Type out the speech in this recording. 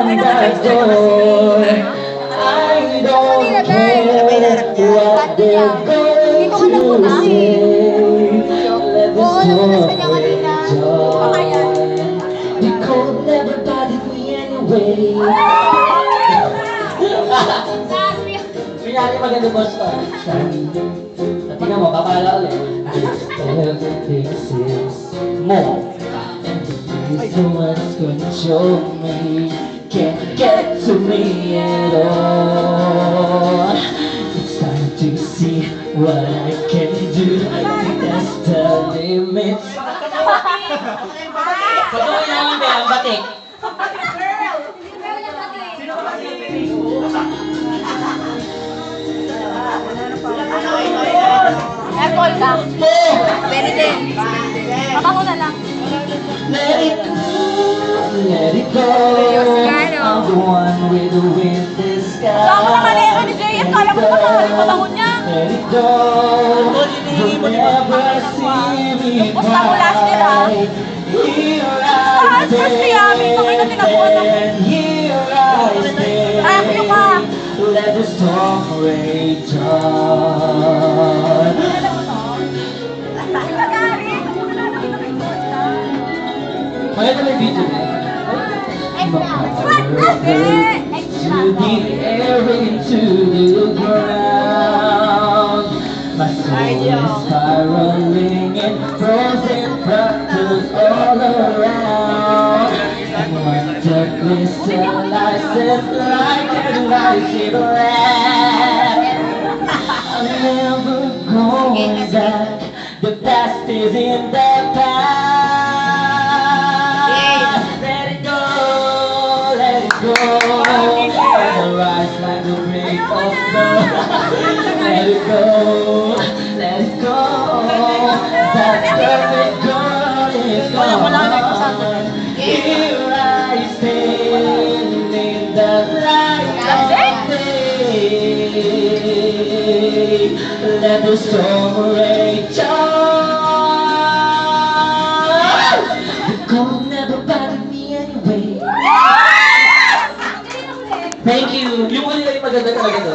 and adore. I don't care what they're going to say. Let the story join. The cold never bothered me anyway. Kunyari maganda mo sa tingnan mo, papala ulit. Everything seems more. There's so much control me. Can't get to me at all. It's time to see what I can do. That's the limit. Patuloy namin ba ang batik? Apple ka. Pwede din. Pabango na lang. Let it go, let it go. I'm the one with the wind in the sky. Saan mo naman eh, ni Jay? Kaya mo naman ang pabango niya. Let it go, you'll never see me Pusta mo last year, ha? cry. Here I First Yami, kung ito tinabuhan ako. stand, here I stay. Akyo ka. Let the storm rage on. Maganda may video na. To the air into the ground. My soul is spiraling in frozen fractals all around. And my darkness crystallizes like a rising land. I'm never going back. The past is in the past. Let it go, let it go. The rise like the break of dawn. Let it go, let it go. That perfect girl is gone. Here I stand in the light of day. Let the storm rage on. The cold never bothered me anyway. Thank you. Yung uli na yung maganda talaga to.